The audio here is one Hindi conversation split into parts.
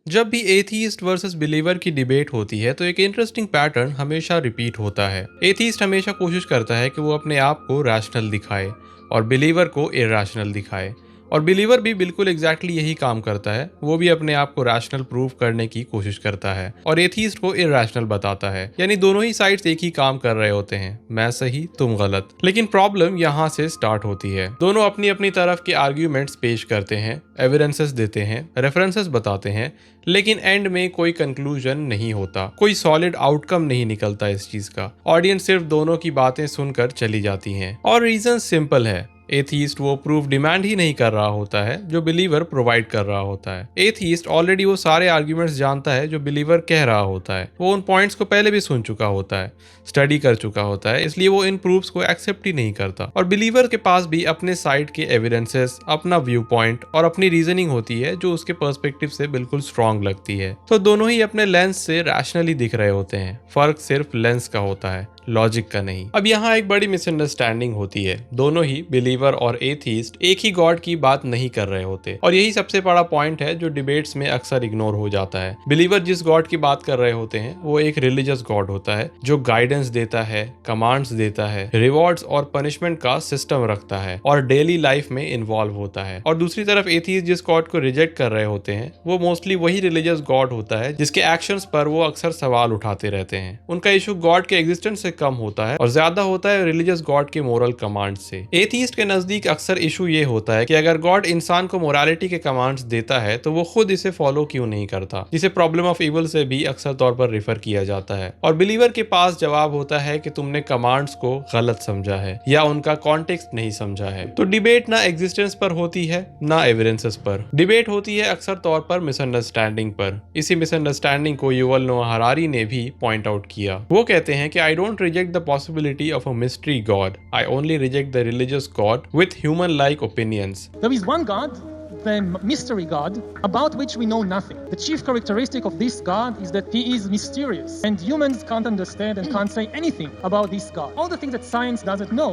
जब भी एथीस्ट वर्सेस बिलीवर की डिबेट होती है तो एक इंटरेस्टिंग पैटर्न हमेशा रिपीट होता है। एथीस्ट हमेशा कोशिश करता है कि वो अपने आप को रैशनल दिखाए और बिलीवर को इरैशनल दिखाए, और बिलीवर भी बिल्कुल एग्जैक्टली यही काम करता है। वो भी अपने आप को रैशनल प्रूव करने की कोशिश करता है और एथीस्ट को इरैशनल बताता है। यानी दोनों ही साइड्स एक ही काम कर रहे होते हैं, मैं सही तुम गलत। लेकिन प्रॉब्लम यहाँ से स्टार्ट होती है। दोनों अपनी अपनी तरफ के आर्ग्यूमेंट्स पेश करते हैं, एविडेंसेस देते हैं, रेफरेंसेस बताते हैं, लेकिन एंड में कोई कंक्लूजन नहीं होता, कोई सॉलिड आउटकम नहीं निकलता इस चीज का। ऑडियंस सिर्फ दोनों की बातें सुनकर चली जाती हैं और रीजन सिंपल है। एथीस्ट वो प्रूफ डिमांड ही नहीं कर रहा होता है जो बिलीवर प्रोवाइड कर रहा होता है। एथीस्ट ऑलरेडी वो सारे आर्ग्यूमेंट्स जानता है जो बिलीवर कह रहा होता है। वो उन पॉइंट्स को पहले भी सुन चुका होता है, स्टडी कर चुका होता है, इसलिए वो इन प्रूफ्स को एक्सेप्ट ही नहीं करता। और बिलीवर के पास भी अपने साइड के एविडेंसेस, अपना व्यू पॉइंट और अपनी रीजनिंग होती है जो उसके पर्सपेक्टिव से बिल्कुल स्ट्रांग लगती है। तो दोनों ही अपने लेंस से रैशनली दिख रहे होते हैं, फर्क सिर्फ लेंस का होता है, लॉजिक का नहीं। अब यहाँ एक बड़ी मिसअंडरस्टैंडिंग होती है। दोनों ही बिलीवर और एथीस्ट एक ही गॉड की बात नहीं कर रहे होते, और यही सबसे बड़ा पॉइंट है जो डिबेट्स में अक्सर इग्नोर हो जाता है। बिलीवर जिस गॉड की बात कर रहे होते हैं वो एक रिलीजियस गॉड होता है जो गाइडेंस देता है, कमांड्स देता है, रिवॉर्ड्स और पनिशमेंट का सिस्टम रखता है और डेली लाइफ में इन्वॉल्व होता है। और दूसरी तरफ एथीस्ट जिस गॉड को रिजेक्ट कर रहे होते हैं वो मोस्टली वही रिलीजियस गॉड होता है जिसके एक्शंस पर वो अक्सर सवाल उठाते रहते हैं। उनका इशू गॉड के एग्जिस्टेंस से कम होता है और ज्यादा होता है रिलीजियस गॉड के मोरल कमांड से। एथीस्ट के नजदीक अक्सर इशू ये होता है कि अगर गॉड इंसान को मोरालिटी के कमांड्स देता है तो वो खुद इसे फॉलो क्यों नहीं करता, जिसे प्रॉब्लम ऑफ इविल से भी अक्सर तौर पर रिफर किया जाता है। और बिलीवर के पास जवाब होता है कि तुमने कमांड्स को गलत समझा है या उनका कॉन्टेक्स्ट नहीं समझा है। तो डिबेट ना एग्जिस्टेंस पर होती है ना एविडेंसेस पर, डिबेट होती है अक्सर तौर पर मिसअंडरस्टैंडिंग पर। इसी मिसअंडरस्टैंडिंग को युवल नोआ हरारी ने भी पॉइंट आउट किया। वो कहते हैं कि I don't reject the possibility of a mystery god. I only reject the religious god with human-like opinions. There is one God, the mystery God, about which we know nothing. The chief characteristic of this God is that he is mysterious, and humans can't understand and can't say anything about this God. All the things that science doesn't know,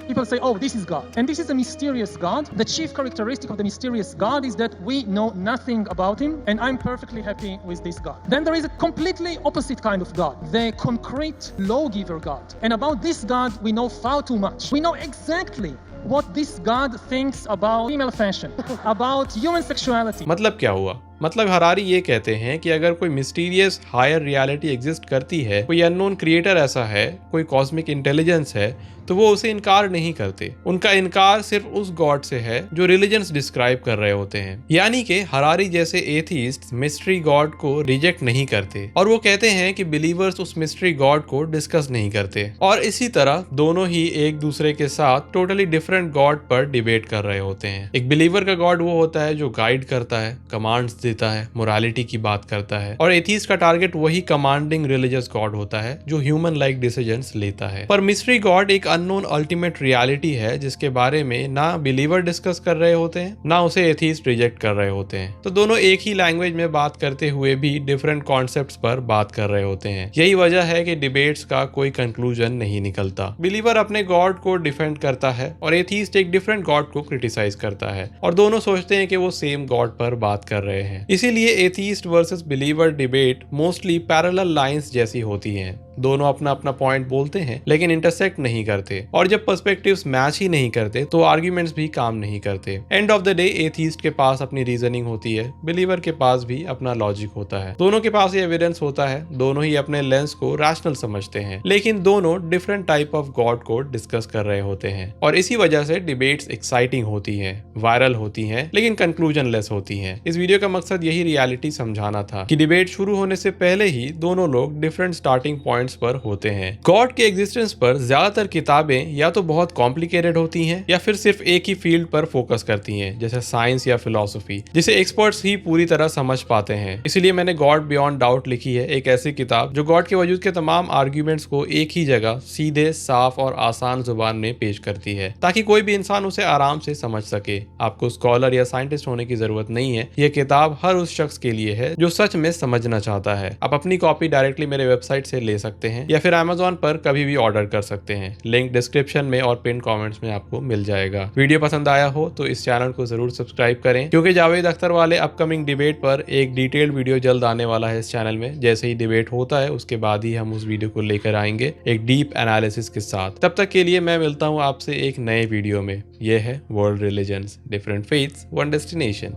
people say, oh, this is God. And this is a mysterious God. The chief characteristic of the mysterious God is that we know nothing about him, and I'm perfectly happy with this God. Then there is a completely opposite kind of God, the concrete lawgiver God. And about this God, we know far too much. We know exactly what this God thinks about female fashion, about human sexuality. मतलब क्या हुआ? मतलब हरारी ये कहते हैं कि अगर कोई मिस्टीरियस हायर रियलिटी एग्जिस्ट करती है, कोई अननोन क्रिएटर ऐसा है, कोई कॉस्मिक इंटेलिजेंस है, तो वो उसे इनकार नहीं करते। उनका इनकार सिर्फ उस गॉड से है जो रिलीजन्स डिस्क्राइब कर रहे होते हैं। यानी कि हरारी जैसे एथीस्ट मिस्ट्री गॉड को रिजेक्ट नहीं करते और वो कहते हैं कि बिलीवर्स उस मिस्ट्री गॉड को डिस्कस नहीं करते। और इसी तरह दोनों ही एक दूसरे के साथ टोटली डिफरेंट गॉड पर डिबेट कर रहे होते हैं। एक बिलीवर का गॉड वो होता है जो गाइड करता है, कमांड्स देता है, मोरालिटी की बात करता है, और एथीस्ट का टारगेट वही कमांडिंग रिलीजियस गॉड होता है जो ह्यूमन लाइक डिसीजंस लेता है। पर मिस्ट्री गॉड एक अननोन अल्टीमेट रियलिटी है जिसके बारे में ना बिलीवर डिस्कस कर रहे होते हैं ना उसे एथीस्ट रिजेक्ट कर रहे होते हैं। तो दोनों एक ही लैंग्वेज में बात करते हुए भी डिफरेंट कॉन्सेप्ट्स पर बात कर रहे होते हैं। यही वजह है कि डिबेट्स का कोई कंक्लूजन नहीं निकलता। बिलीवर अपने गॉड को डिफेंड करता है और एथीस्ट एक डिफरेंट गॉड को क्रिटिसाइज करता है, और दोनों सोचते हैं कि वो सेम गॉड पर बात कर रहे हैं। इसीलिए atheist versus believer debate mostly parallel lines जैसी होती हैं। दोनों अपना अपना पॉइंट बोलते हैं लेकिन इंटरसेक्ट नहीं करते, और जब पर्सपेक्टिव्स मैच ही नहीं करते तो आर्ग्यूमेंट्स भी काम नहीं करते। End of the day atheist के पास अपनी रीजनिंग होती है, बिलीवर के पास भी अपना लॉजिक होता है। दोनों के पास ये एविडेंस होता है, दोनों ही अपने लेंस को रैशनल समझते हैं, लेकिन दोनों डिफरेंट टाइप ऑफ गॉड को डिस्कस कर रहे होते हैं। और इसी वजह से डिबेट्स एक्साइटिंग होती हैं, वायरल होती हैं, लेकिन कंक्लूजन लेस होती हैं। इस वीडियो का मकसद यही रियलिटी समझाना था कि डिबेट शुरू होने से पहले ही दोनों लोग डिफरेंट स्टार्टिंग पॉइंट्स पर होते हैं। गॉड के एग्जिस्टेंस पर ज्यादातर किताबें या तो बहुत कॉम्प्लिकेटेड होती हैं या फिर सिर्फ एक ही फील्ड पर फोकस करती हैं, जैसे साइंस या फिलॉसफी, जिसे एक्सपर्ट्स ही पूरी तरह समझ पाते हैं। इसलिए मैंने गॉड बियॉन्ड डाउट लिखी है, एक ऐसी किताब जो गॉड के वजूद के तमाम आर्ग्यूमेंट्स को एक ही जगह सीधे, साफ और आसान जुबान में पेश करती है, ताकि कोई भी इंसान उसे आराम से समझ सके। आपको स्कॉलर या साइंटिस्ट होने की जरूरत नहीं है। यह किताब हर उस शख्स के लिए है जो सच में समझना चाहता है। आप अपनी कॉपी डायरेक्टली मेरे वेबसाइट से ले सकते सकते हैं या फिर Amazon पर कभी भी ऑर्डर कर सकते हैं। लिंक डिस्क्रिप्शन में और पिन कमेंट्स में आपको मिल जाएगा। वीडियो पसंद आया हो तो इस चैनल को जरूर सब्सक्राइब करें, क्योंकि जावेद अख्तर वाले अपकमिंग डिबेट पर एक डिटेल्ड वीडियो जल्द आने वाला है इस चैनल में। जैसे ही डिबेट होता है उसके बाद ही हम उस वीडियो को लेकर आएंगे एक डीप एनालिसिस के साथ। तब तक के लिए मैं मिलता हूँ आपसे एक नए वीडियो में। यह है world religions, different faiths, one destination.